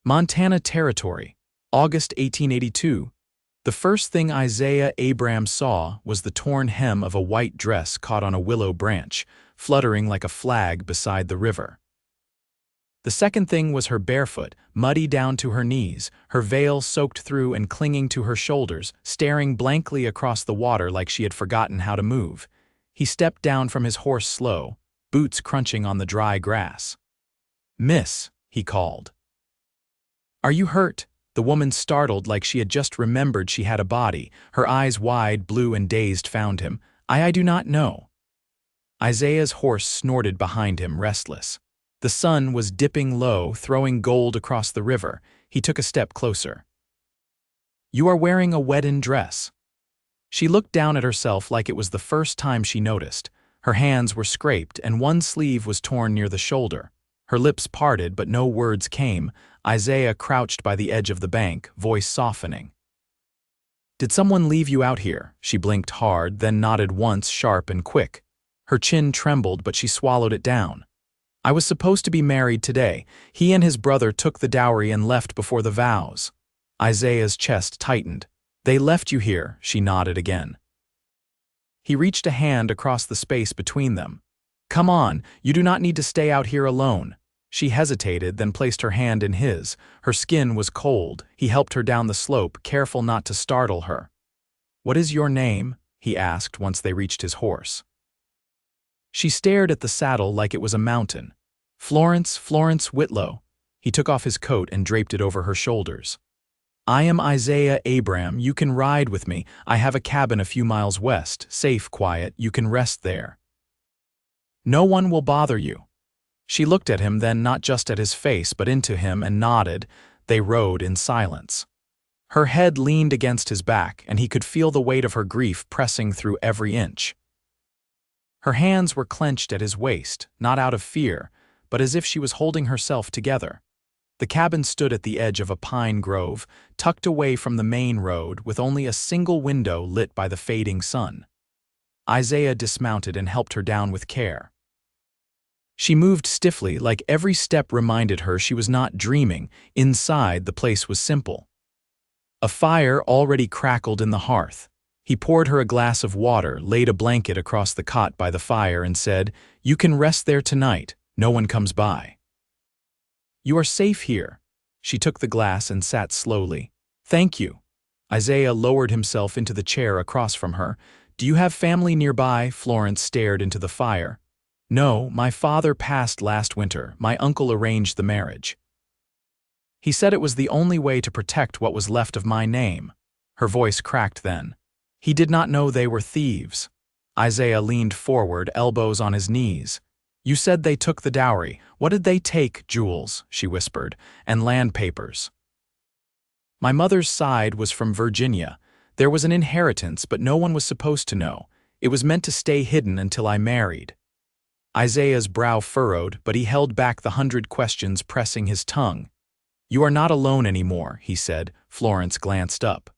Montana Territory, August 1882. The first thing Abram saw was the torn hem of a white dress caught on a willow branch, fluttering like a flag beside the river. The second thing was her barefoot, muddy down to her knees, her veil soaked through and clinging to her shoulders, staring blankly across the water like she had forgotten how to move. He stepped down from his horse slow, boots crunching on the dry grass. "Miss," he called. "Are you hurt?" The woman, startled like she had just remembered she had a body, her eyes wide, blue and dazed, found him. I do not know." Isaiah's horse snorted behind him, restless. The sun was dipping low, throwing gold across the river. He took a step closer. "You are wearing a wedding dress." She looked down at herself like it was the first time she noticed. Her hands were scraped and one sleeve was torn near the shoulder. Her lips parted, but no words came. Isaiah crouched by the edge of the bank, voice softening. "Did someone leave you out here?" She blinked hard, then nodded once, sharp and quick. Her chin trembled, but she swallowed it down. "I was supposed to be married today. He and his brother took the dowry and left before the vows." Isaiah's chest tightened. "They left you here," she nodded again. He reached a hand across the space between them. "Come on, you do not need to stay out here alone." She hesitated, then placed her hand in his. Her skin was cold. He helped her down the slope, careful not to startle her. "What is your name?" he asked once they reached his horse. She stared at the saddle like it was a mountain. Florence Whitlow." He took off his coat and draped it over her shoulders. "I am Abram. You can ride with me. I have a cabin a few miles west, safe, quiet. You can rest there. No one will bother you." She looked at him then, not just at his face, but into him, and nodded. They rode in silence. Her head leaned against his back, and he could feel the weight of her grief pressing through every inch. Her hands were clenched at his waist, not out of fear, but as if she was holding herself together. The cabin stood at the edge of a pine grove, tucked away from the main road, with only a single window lit by the fading sun. Isaiah dismounted and helped her down with care. She moved stiffly, like every step reminded her she was not dreaming. Inside, the place was simple. A fire already crackled in the hearth. He poured her a glass of water, laid a blanket across the cot by the fire, and said, "You can rest there tonight. No one comes by. You are safe here." She took the glass and sat slowly. "Thank you." Isaiah lowered himself into the chair across from her. "Do you have family nearby?" Florence stared into the fire. "No, my father passed last winter. My uncle arranged the marriage. He said it was the only way to protect what was left of my name." Her voice cracked then. "He did not know they were thieves." Isaiah leaned forward, elbows on his knees. "You said they took the dowry. What did they take?" "Jewels," she whispered, "and land papers. My mother's side was from Virginia. There was an inheritance, but no one was supposed to know. It was meant to stay hidden until I married." Isaiah's brow furrowed, but he held back the 100 questions pressing his tongue. "You are not alone anymore," he said. Florence glanced up.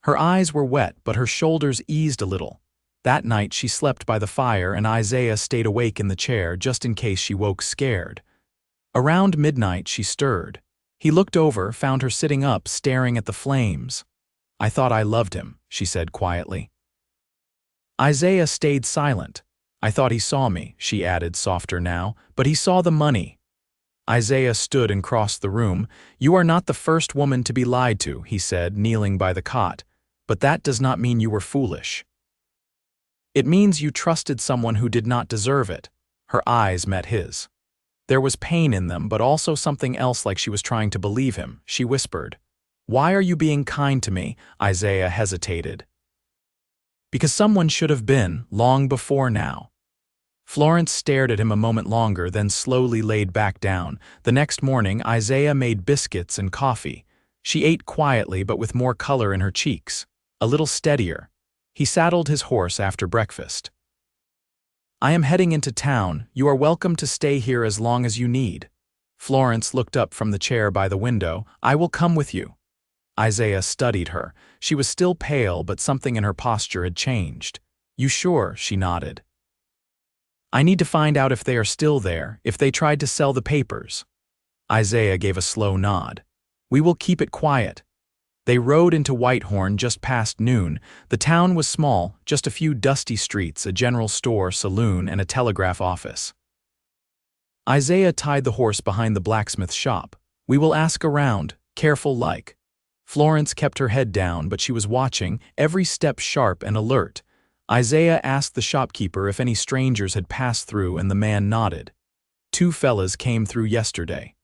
Her eyes were wet, but her shoulders eased a little. That night she slept by the fire, and Isaiah stayed awake in the chair just in case she woke scared. Around midnight she stirred. He looked over, found her sitting up, staring at the flames. "I thought I loved him," she said quietly. Isaiah stayed silent. "I thought he saw me," she added, softer now, "but he saw the money." Isaiah stood and crossed the room. "You are not the first woman to be lied to," he said, kneeling by the cot. "But that does not mean you were foolish. It means you trusted someone who did not deserve it." Her eyes met his. There was pain in them, but also something else, like she was trying to believe him. She whispered, "Why are you being kind to me?" Isaiah hesitated. "Because someone should have been, long before now." Florence stared at him a moment longer, then slowly laid back down. The next morning, Isaiah made biscuits and coffee. She ate quietly, but with more color in her cheeks. A little steadier. He saddled his horse after breakfast. "I am heading into town. You are welcome to stay here as long as you need." Florence looked up from the chair by the window. "I will come with you." Isaiah studied her. She was still pale, but something in her posture had changed. "You sure?" she nodded. "I need to find out if they are still there, if they tried to sell the papers." Isaiah gave a slow nod. We will keep it quiet. They rode into Whitehorn just past noon. The town was small, just a few dusty streets, a general store, saloon, and a telegraph office. Isaiah tied the horse behind the blacksmith shop. We will ask around, careful like. Florence kept her head down, but she was watching, every step sharp and alert. Isaiah asked the shopkeeper if any strangers had passed through, and the man nodded. 2 fellas came through yesterday.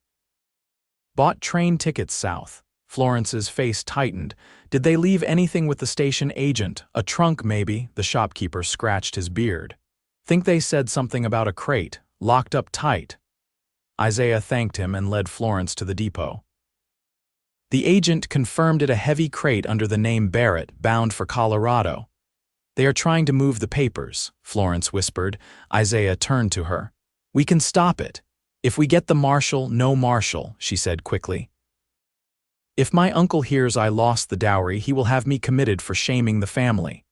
Bought train tickets south. Florence's face tightened. Did they leave anything with the station agent? A trunk, maybe? The shopkeeper scratched his beard. Think they said something about a crate, locked up tight. Isaiah thanked him and led Florence to the depot. The agent confirmed it, a heavy crate under the name Barrett, bound for Colorado. They are trying to move the papers, Florence whispered. Isaiah turned to her. We can stop it. If we get the marshal, no marshal, she said quickly. If my uncle hears I lost the dowry, he will have me committed for shaming the family.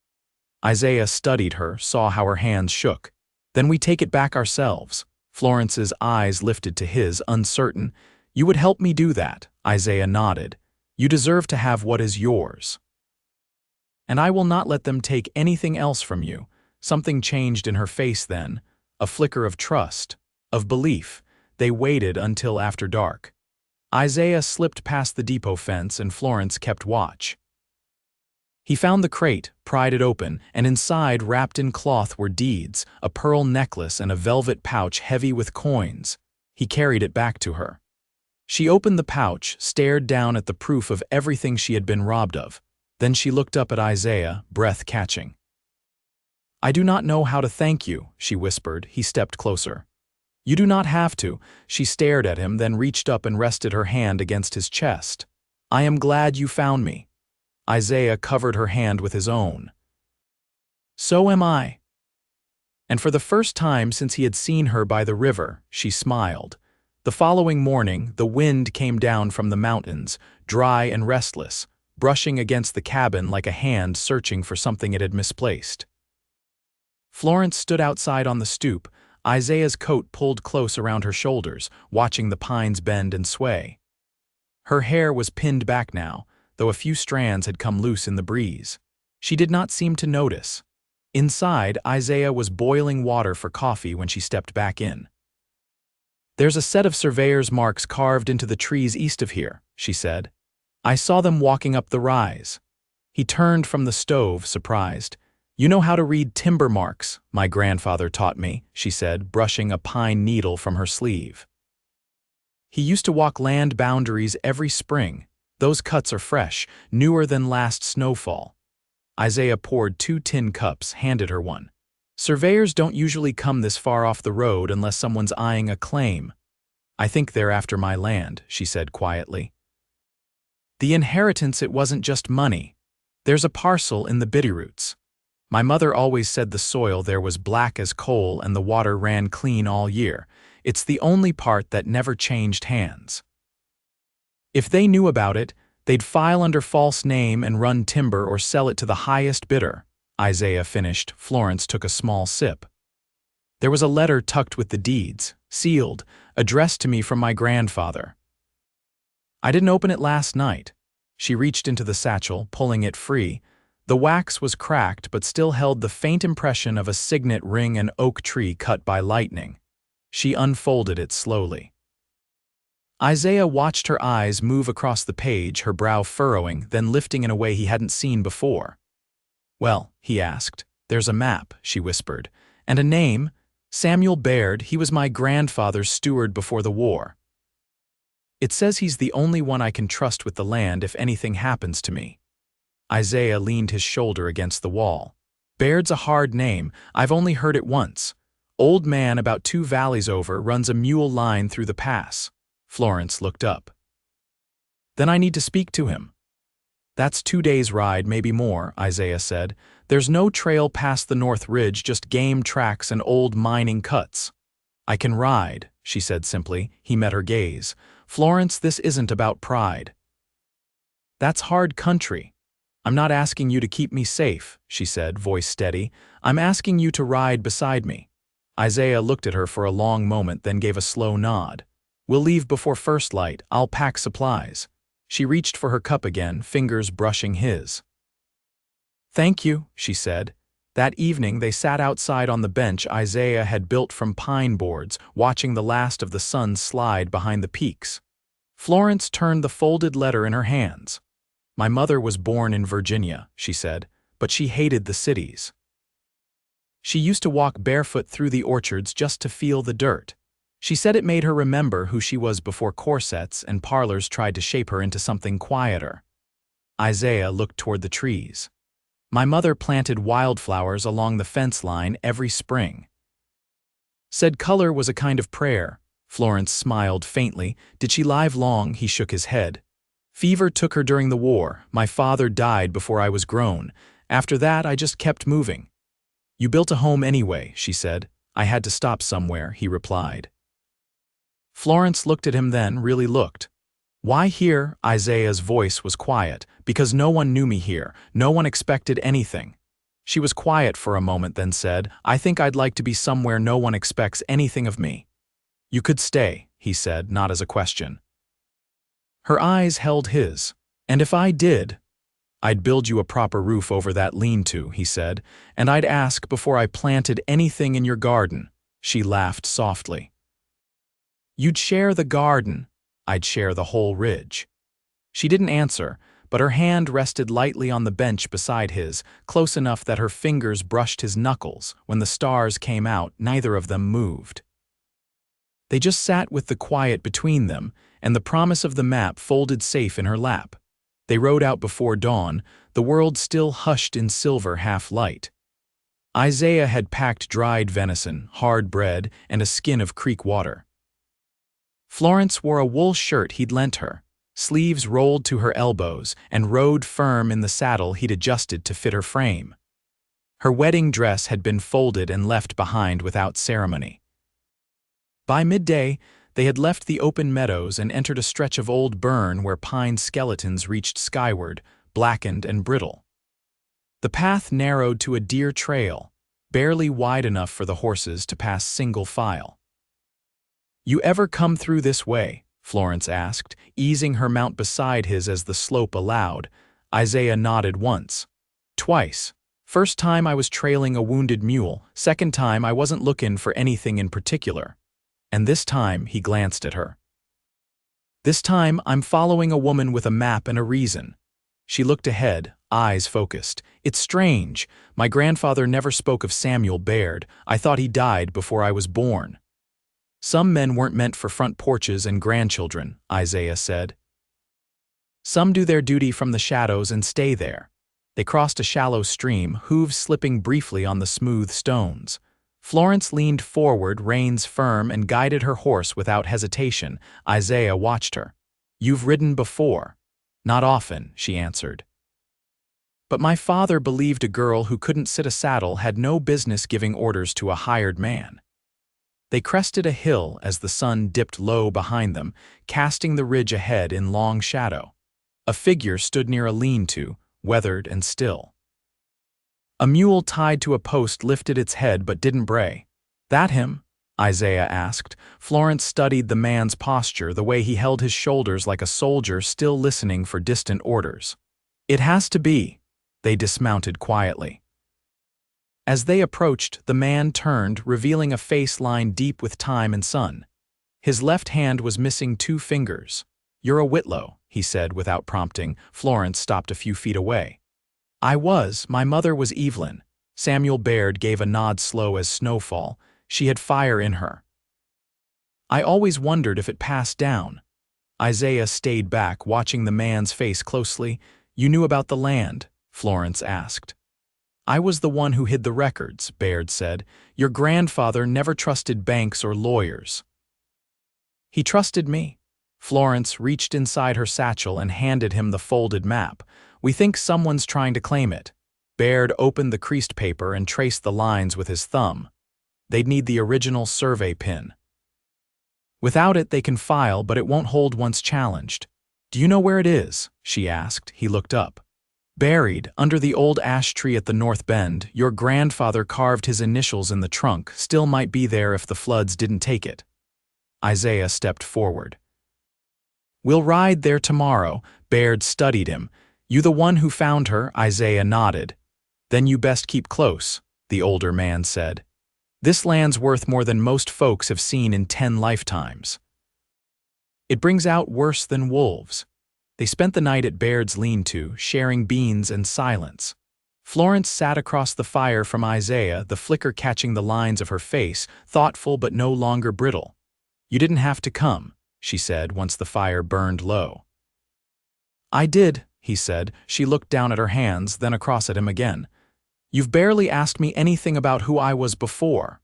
Isaiah studied her, saw how her hands shook. Then we take it back ourselves. Florence's eyes lifted to his, uncertain. You would help me do that, Isaiah nodded. You deserve to have what is yours. And I will not let them take anything else from you. Something changed in her face then, a flicker of trust, of belief. They waited until after dark. Isaiah slipped past the depot fence and Florence kept watch. He found the crate, pried it open, and inside, wrapped in cloth, were deeds, a pearl necklace and a velvet pouch heavy with coins. He carried it back to her. She opened the pouch, stared down at the proof of everything she had been robbed of. Then she looked up at Isaiah, breath catching. I do not know how to thank you, she whispered. He stepped closer. You do not have to. She stared at him, then reached up and rested her hand against his chest. I am glad you found me. Isaiah covered her hand with his own. So am I. And for the first time since he had seen her by the river, she smiled. The following morning, the wind came down from the mountains, dry and restless, brushing against the cabin like a hand searching for something it had misplaced. Florence stood outside on the stoop, Isaiah's coat pulled close around her shoulders, watching the pines bend and sway. Her hair was pinned back now, though a few strands had come loose in the breeze. She did not seem to notice. Inside, Isaiah was boiling water for coffee when she stepped back in. There's a set of surveyor's marks carved into the trees east of here, she said. I saw them walking up the rise. He turned from the stove, surprised. You know how to read timber marks, my grandfather taught me, she said, brushing a pine needle from her sleeve. He used to walk land boundaries every spring. Those cuts are fresh, newer than last snowfall. Isaiah poured 2 tin cups, handed her one. Surveyors don't usually come this far off the road unless someone's eyeing a claim. I think they're after my land, she said quietly. The inheritance, it wasn't just money. There's a parcel in the Bitterroots. My mother always said the soil there was black as coal and the water ran clean all year. It's the only part that never changed hands. If they knew about it, they'd file under false name and run timber or sell it to the highest bidder. Isaiah finished. Florence took a small sip. There was a letter tucked with the deeds, sealed, addressed to me from my grandfather. I didn't open it last night. She reached into the satchel, pulling it free. The wax was cracked but still held the faint impression of a signet ring and oak tree cut by lightning. She unfolded it slowly. Isaiah watched her eyes move across the page, her brow furrowing, then lifting in a way he hadn't seen before. Well, he asked. There's a map, she whispered, and a name. Samuel Baird. He was my grandfather's steward before the war. It says he's the only one I can trust with the land if anything happens to me. Isaiah leaned his shoulder against the wall. Baird's a hard name. I've only heard it once. Old man about 2 valleys over runs a mule line through the pass. Florence looked up. Then I need to speak to him. That's 2 days' ride, maybe more, Isaiah said. There's no trail past the North Ridge, just game tracks and old mining cuts. I can ride, she said simply. He met her gaze. Florence, this isn't about pride. That's hard country. I'm not asking you to keep me safe, she said, voice steady. I'm asking you to ride beside me. Isaiah looked at her for a long moment, then gave a slow nod. We'll leave before first light. I'll pack supplies." She reached for her cup again, fingers brushing his. "Thank you," she said. That evening they sat outside on the bench Isaiah had built from pine boards, watching the last of the sun slide behind the peaks. Florence turned the folded letter in her hands. "My mother was born in Virginia," she said, "but she hated the cities. She used to walk barefoot through the orchards just to feel the dirt. She said it made her remember who she was before corsets and parlors tried to shape her into something quieter." Isaiah looked toward the trees. "My mother planted wildflowers along the fence line every spring. Said color was a kind of prayer." Florence smiled faintly. "Did she live long?" He shook his head. "Fever took her during the war. My father died before I was grown. After that, I just kept moving." "You built a home anyway," she said. "I had to stop somewhere," he replied. Florence looked at him then, really looked. "Why here?" Isaiah's voice was quiet. "Because no one knew me here. No one expected anything." She was quiet for a moment, then said, "I think I'd like to be somewhere no one expects anything of me." "You could stay," he said, not as a question. Her eyes held his. "And if I did?" "I'd build you a proper roof over that lean-to," he said, "and I'd ask before I planted anything in your garden." She laughed softly. "You'd share the garden." "I'd share the whole ridge." She didn't answer, but her hand rested lightly on the bench beside his, close enough that her fingers brushed his knuckles. When the stars came out, neither of them moved. They just sat with the quiet between them, and the promise of the map folded safe in her lap. They rode out before dawn, the world still hushed in silver half-light. Isaiah had packed dried venison, hard bread, and a skin of creek water. Florence wore a wool shirt he'd lent her, sleeves rolled to her elbows, and rode firm in the saddle he'd adjusted to fit her frame. Her wedding dress had been folded and left behind without ceremony. By midday, they had left the open meadows and entered a stretch of old burn where pine skeletons reached skyward, blackened and brittle. The path narrowed to a deer trail, barely wide enough for the horses to pass single file. "You ever come through this way?" Florence asked, easing her mount beside his as the slope allowed. Isaiah nodded once. "Twice. First time I was trailing a wounded mule, second time I wasn't looking for anything in particular. And this time," he glanced at her. "This time I'm following a woman with a map and a reason." She looked ahead, eyes focused. "It's strange. My grandfather never spoke of Samuel Baird. I thought he died before I was born." "Some men weren't meant for front porches and grandchildren," Isaiah said. "Some do their duty from the shadows and stay there." They crossed a shallow stream, hooves slipping briefly on the smooth stones. Florence leaned forward, reins firm, and guided her horse without hesitation. Isaiah watched her. "You've ridden before." "Not often," she answered. "But my father believed a girl who couldn't sit a saddle had no business giving orders to a hired man." They crested a hill as the sun dipped low behind them, casting the ridge ahead in long shadow. A figure stood near a lean-to, weathered and still. A mule tied to a post lifted its head but didn't bray. "That him?" Isaiah asked. Florence studied the man's posture, the way he held his shoulders like a soldier still listening for distant orders. "It has to be." They dismounted quietly. As they approached, the man turned, revealing a face lined deep with time and sun. His left hand was missing 2 fingers. "You're a Whitlow," he said without prompting. Florence stopped a few feet away. "I was. My mother was Evelyn." Samuel Baird gave a nod slow as snowfall. She had fire in her. "I always wondered if it passed down." Isaiah stayed back, watching the man's face closely. "You knew about the land?" Florence asked. "I was the one who hid the records," Baird said. "Your grandfather never trusted banks or lawyers." "He trusted me." Florence reached inside her satchel and handed him the folded map. "We think someone's trying to claim it." Baird opened the creased paper and traced the lines with his thumb. "They'd need the original survey pin. Without it, they can file, but it won't hold once challenged." "Do you know where it is?" she asked. He looked up. "Buried under the old ash tree at the North Bend. Your grandfather carved his initials in the trunk, still might be there if the floods didn't take it." Isaiah stepped forward. "We'll ride there tomorrow." Baird studied him. "You the one who found her?" Isaiah nodded. "Then you best keep close," the older man said. "This land's worth more than most folks have seen in 10 lifetimes. It brings out worse than wolves." They spent the night at Baird's lean-to, sharing beans and silence. Florence sat across the fire from Isaiah, the flicker catching the lines of her face, thoughtful but no longer brittle. "You didn't have to come," she said once the fire burned low. "I did," he said. She looked down at her hands, then across at him again. "You've barely asked me anything about who I was before."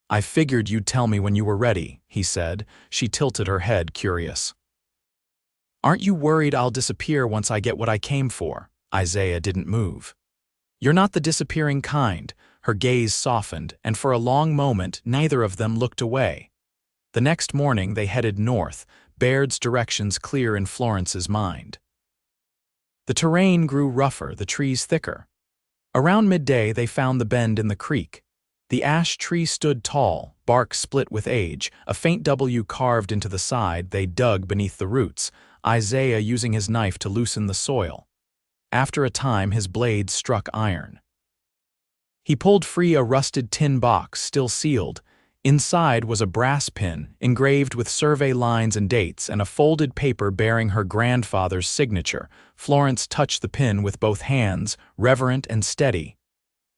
"I figured you'd tell me when you were ready," he said. She tilted her head, curious. "Aren't you worried I'll disappear once I get what I came for?" Isaiah didn't move. "You're not the disappearing kind." Her gaze softened, and for a long moment neither of them looked away. The next morning they headed north, Baird's directions clear in Florence's mind. The terrain grew rougher, the trees thicker. Around midday they found the bend in the creek. The ash tree stood tall, bark split with age, a faint W carved into the side. They dug beneath the roots, Isaiah using his knife to loosen the soil. After a time his blade struck iron. He pulled free a rusted tin box, still sealed. Inside was a brass pin, engraved with survey lines and dates, and a folded paper bearing her grandfather's signature. Florence touched the pin with both hands, reverent and steady.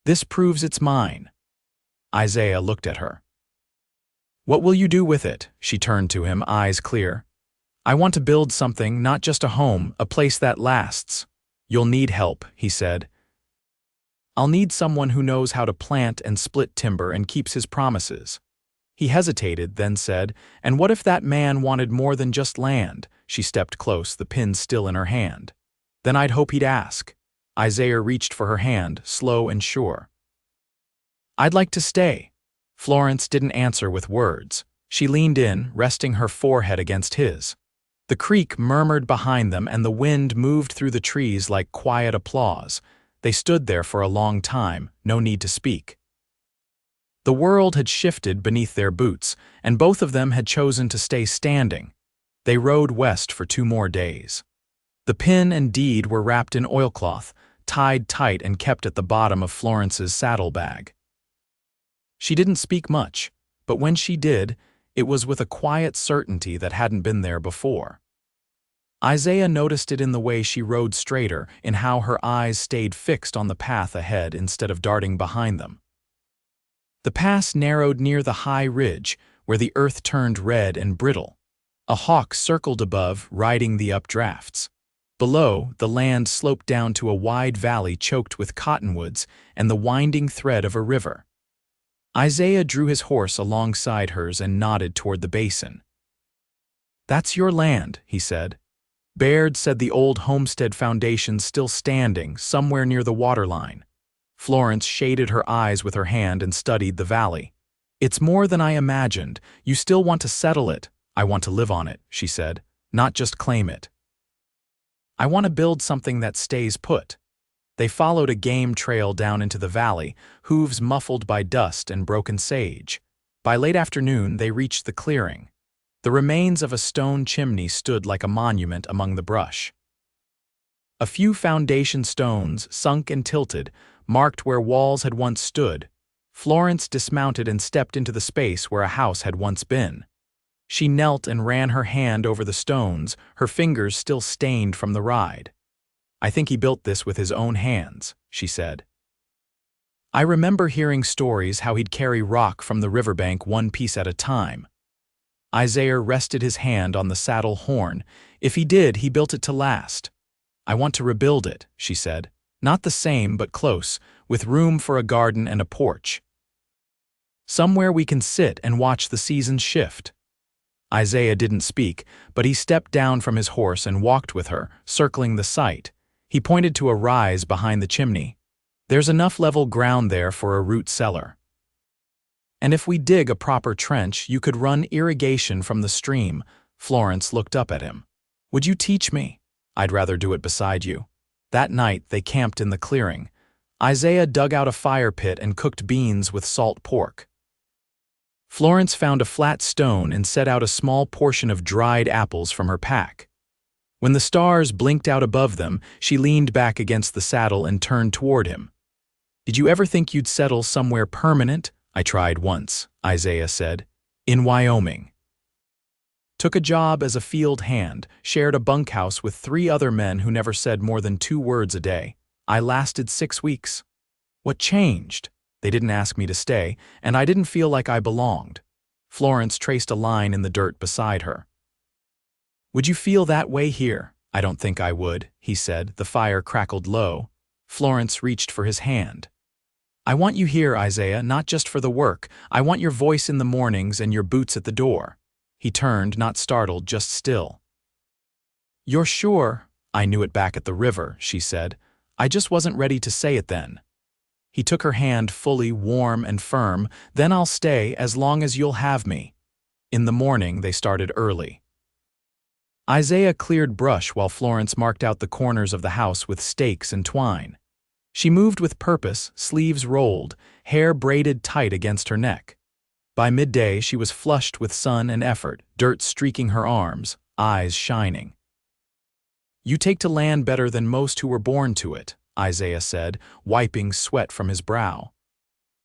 "This proves it's mine." Isaiah looked at her. "What will you do with it?" She turned to him, eyes clear. "I want to build something, not just a home, a place that lasts." "You'll need help," he said. "I'll need someone who knows how to plant and split timber and keeps his promises." He hesitated, then said, "And what if that man wanted more than just land?" She stepped close, the pin still in her hand. "Then I'd hope he'd ask." Isaiah reached for her hand, slow and sure. "I'd like to stay." Florence didn't answer with words. She leaned in, resting her forehead against his. The creek murmured behind them, and the wind moved through the trees like quiet applause. They stood there for a long time, no need to speak. The world had shifted beneath their boots, and both of them had chosen to stay standing. They rode west for 2 more days. The pin and deed were wrapped in oilcloth, tied tight and kept at the bottom of Florence's saddlebag. She didn't speak much, but when she did, it was with a quiet certainty that hadn't been there before. Isaiah noticed it in the way she rode straighter, in how her eyes stayed fixed on the path ahead instead of darting behind them. The pass narrowed near the high ridge, where the earth turned red and brittle. A hawk circled above, riding the updrafts. Below, the land sloped down to a wide valley choked with cottonwoods and the winding thread of a river. Isaiah drew his horse alongside hers and nodded toward the basin. "That's your land," he said. Baird said the old homestead foundation's still standing, somewhere near the waterline. Florence shaded her eyes with her hand and studied the valley. "It's more than I imagined. You still want to settle it." "I want to live on it," she said, "not just claim it. I want to build something that stays put." They followed a game trail down into the valley, hooves muffled by dust and broken sage. By late afternoon, they reached the clearing. The remains of a stone chimney stood like a monument among the brush. A few foundation stones, sunk and tilted, marked where walls had once stood. Florence dismounted and stepped into the space where a house had once been. She knelt and ran her hand over the stones, her fingers still stained from the ride. "I think he built this with his own hands," she said. "I remember hearing stories how he'd carry rock from the riverbank one piece at a time." Isaiah rested his hand on the saddle horn. "If he did, he built it to last." "I want to rebuild it," she said. "Not the same, but close, with room for a garden and a porch. Somewhere we can sit and watch the seasons shift." Isaiah didn't speak, but he stepped down from his horse and walked with her, circling the site. He pointed to a rise behind the chimney. "There's enough level ground there for a root cellar. And if we dig a proper trench, you could run irrigation from the stream." Florence looked up at him. "Would you teach me?" "I'd rather do it beside you." That night they camped in the clearing. Isaiah dug out a fire pit and cooked beans with salt pork. Florence found a flat stone and set out a small portion of dried apples from her pack. When the stars blinked out above them, she leaned back against the saddle and turned toward him. "Did you ever think you'd settle somewhere permanent?" "I tried once," Isaiah said. "In Wyoming. Took a job as a field hand, shared a bunkhouse with 3 other men who never said more than 2 words a day. I lasted 6 weeks. What changed? They didn't ask me to stay, and I didn't feel like I belonged." Florence traced a line in the dirt beside her. "Would you feel that way here?" "I don't think I would," he said. The fire crackled low. Florence reached for his hand. "I want you here, Isaiah, not just for the work. I want your voice in the mornings and your boots at the door." He turned, not startled, just still. "You're sure?" "I knew it back at the river," she said. "I just wasn't ready to say it then." He took her hand fully, warm and firm. "Then I'll stay as long as you'll have me." In the morning, they started early. Isaiah cleared brush while Florence marked out the corners of the house with stakes and twine. She moved with purpose, sleeves rolled, hair braided tight against her neck. By midday, she was flushed with sun and effort, dirt streaking her arms, eyes shining. "You take to land better than most who were born to it," Isaiah said, wiping sweat from his brow.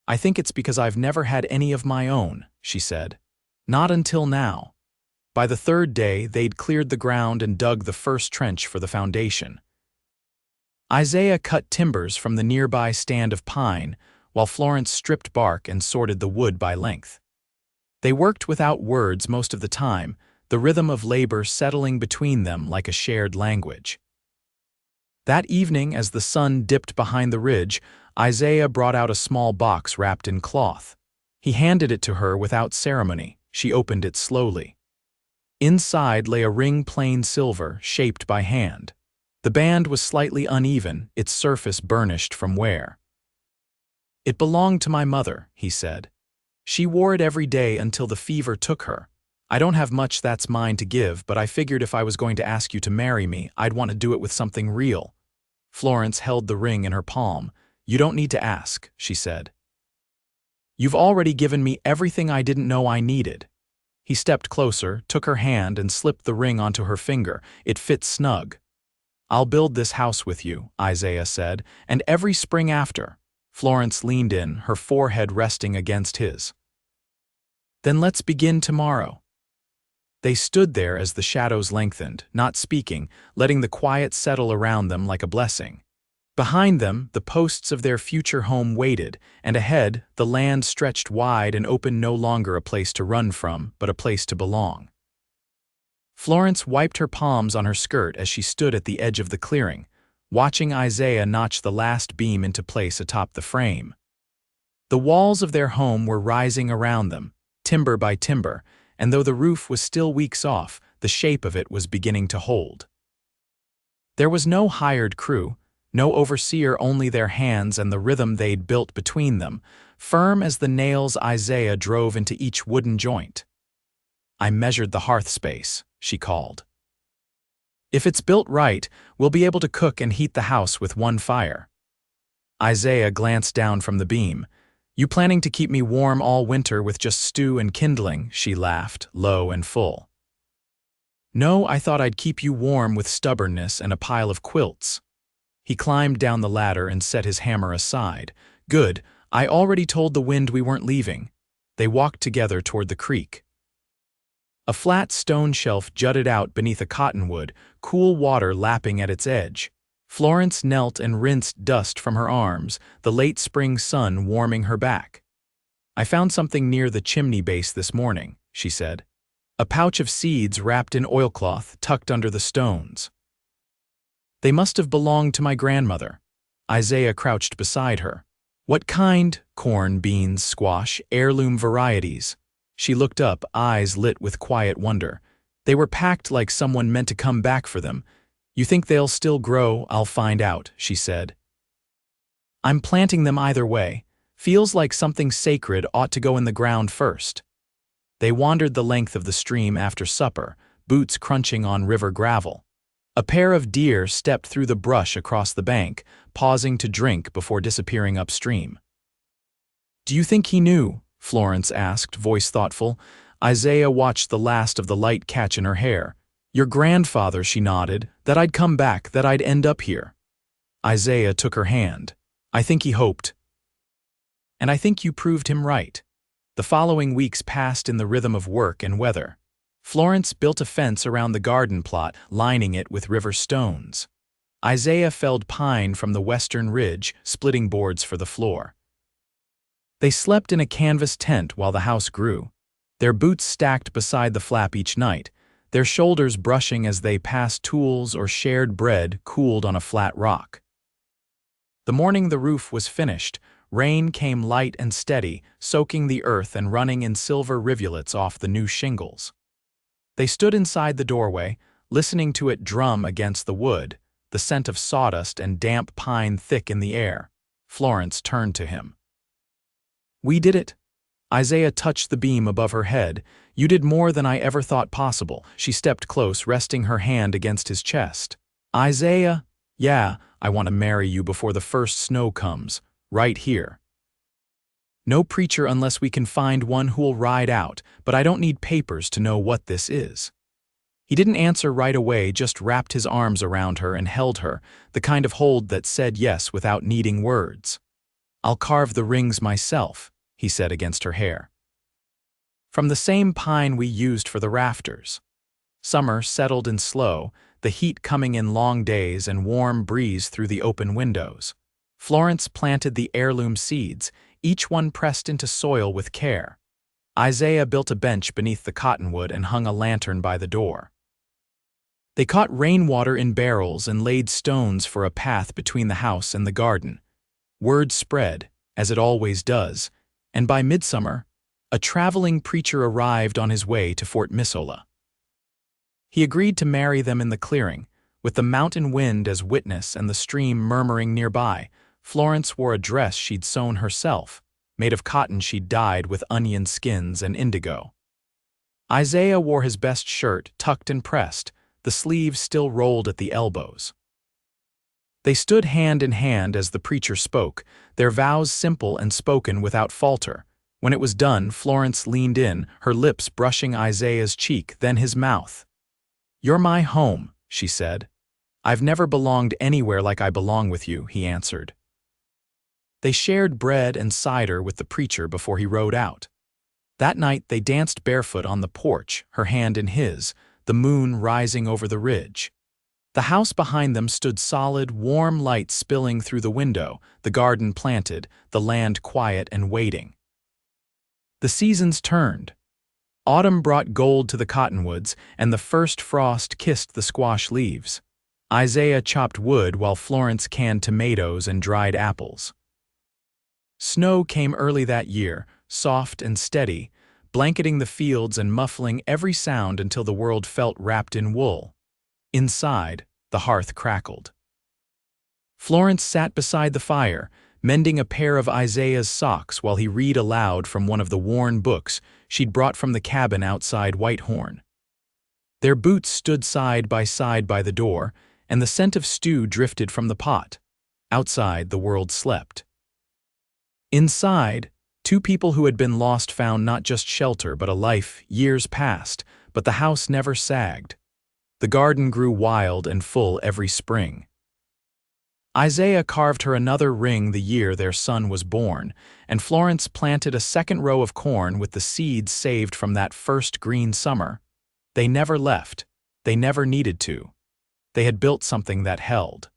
"I think it's because I've never had any of my own," she said. "Not until now." By the 3rd day, they'd cleared the ground and dug the first trench for the foundation. Isaiah cut timbers from the nearby stand of pine, while Florence stripped bark and sorted the wood by length. They worked without words most of the time, the rhythm of labor settling between them like a shared language. That evening, as the sun dipped behind the ridge, Isaiah brought out a small box wrapped in cloth. He handed it to her without ceremony. She opened it slowly. Inside lay a ring plain silver, shaped by hand. The band was slightly uneven, its surface burnished from wear. "It belonged to my mother," he said. "She wore it every day until the fever took her. I don't have much that's mine to give, but I figured if I was going to ask you to marry me, I'd want to do it with something real." Florence held the ring in her palm. "You don't need to ask," she said. "You've already given me everything I didn't know I needed." He stepped closer, took her hand, and slipped the ring onto her finger. It fit snug. "I'll build this house with you," Isaiah said, "and every spring after." Florence leaned in, her forehead resting against his. "Then let's begin tomorrow." They stood there as the shadows lengthened, not speaking, letting the quiet settle around them like a blessing. Behind them, the posts of their future home waited, and ahead, the land stretched wide and open, no longer a place to run from, but a place to belong. Florence wiped her palms on her skirt as she stood at the edge of the clearing, watching Isaiah notch the last beam into place atop the frame. The walls of their home were rising around them, timber by timber, and though the roof was still weeks off, the shape of it was beginning to hold. There was no hired crew, no overseer, only their hands and the rhythm they'd built between them, firm as the nails Isaiah drove into each wooden joint. "I measured the hearth space," she called. "If it's built right, we'll be able to cook and heat the house with one fire." Isaiah glanced down from the beam. "You planning to keep me warm all winter with just stew and kindling?" She laughed, low and full. "No, I thought I'd keep you warm with stubbornness and a pile of quilts." He climbed down the ladder and set his hammer aside. "Good, I already told the wind we weren't leaving." They walked together toward the creek. A flat stone shelf jutted out beneath a cottonwood, cool water lapping at its edge. Florence knelt and rinsed dust from her arms, the late spring sun warming her back. "I found something near the chimney base this morning," she said. "A pouch of seeds wrapped in oilcloth tucked under the stones. They must have belonged to my grandmother." Isaiah crouched beside her. "What kind?" "Corn, beans, squash, heirloom varieties." She looked up, eyes lit with quiet wonder. "They were packed like someone meant to come back for them. You think they'll still grow?" "I'll find out," she said. "I'm planting them either way. Feels like something sacred ought to go in the ground first." They wandered the length of the stream after supper, boots crunching on river gravel. A pair of deer stepped through the brush across the bank, pausing to drink before disappearing upstream. "Do you think he knew?" Florence asked, voice thoughtful. Isaiah watched the last of the light catch in her hair. Your grandfather, she nodded, that I'd come back, that I'd end up here. Isaiah took her hand. I think he hoped. And I think you proved him right. The following weeks passed in the rhythm of work and weather. Florence built a fence around the garden plot, lining it with river stones. Isaiah felled pine from the western ridge, splitting boards for the floor. They slept in a canvas tent while the house grew, their boots stacked beside the flap each night, their shoulders brushing as they passed tools or shared bread cooled on a flat rock. The morning the roof was finished, rain came light and steady, soaking the earth and running in silver rivulets off the new shingles. They stood inside the doorway, listening to it drum against the wood, the scent of sawdust and damp pine thick in the air. Florence turned to him. We did it. Isaiah touched the beam above her head. You did more than I ever thought possible. She stepped close, resting her hand against his chest. Isaiah, yeah, I want to marry you before the first snow comes, right here. No preacher unless we can find one who'll ride out, but I don't need papers to know what this is. He didn't answer right away, just wrapped his arms around her and held her, the kind of hold that said yes without needing words. I'll carve the rings myself, he said against her hair. From the same pine we used for the rafters. Summer settled in slow, the heat coming in long days and warm breeze through the open windows. Florence planted the heirloom seeds, each one pressed into soil with care. Isaiah built a bench beneath the cottonwood and hung a lantern by the door. They caught rainwater in barrels and laid stones for a path between the house and the garden. Word spread, as it always does, and by midsummer, a traveling preacher arrived on his way to Fort Missoula. He agreed to marry them in the clearing, with the mountain wind as witness and the stream murmuring nearby. Florence wore a dress she'd sewn herself, made of cotton she'd dyed with onion skins and indigo. Isaiah wore his best shirt, tucked and pressed, the sleeves still rolled at the elbows. They stood hand in hand as the preacher spoke, their vows simple and spoken without falter. When it was done, Florence leaned in, her lips brushing Isaiah's cheek, then his mouth. You're my home, she said. I've never belonged anywhere like I belong with you, he answered. They shared bread and cider with the preacher before he rode out. That night they danced barefoot on the porch, her hand in his, the moon rising over the ridge. The house behind them stood solid, warm light spilling through the window, the garden planted, the land quiet and waiting. The seasons turned. Autumn brought gold to the cottonwoods, and the first frost kissed the squash leaves. Isaiah chopped wood while Florence canned tomatoes and dried apples. Snow came early that year, soft and steady, blanketing the fields and muffling every sound until the world felt wrapped in wool. Inside, the hearth crackled. Florence sat beside the fire, mending a pair of Isaiah's socks while he read aloud from one of the worn books she'd brought from the cabin outside Whitehorn. Their boots stood side by the door, and the scent of stew drifted from the pot. Outside, the world slept. Inside, two people who had been lost found not just shelter but a life. Years passed, but the house never sagged. The garden grew wild and full every spring. Isaiah carved her another ring the year their son was born, and Florence planted a second row of corn with the seeds saved from that first green summer. They never left. They never needed to. They had built something that held.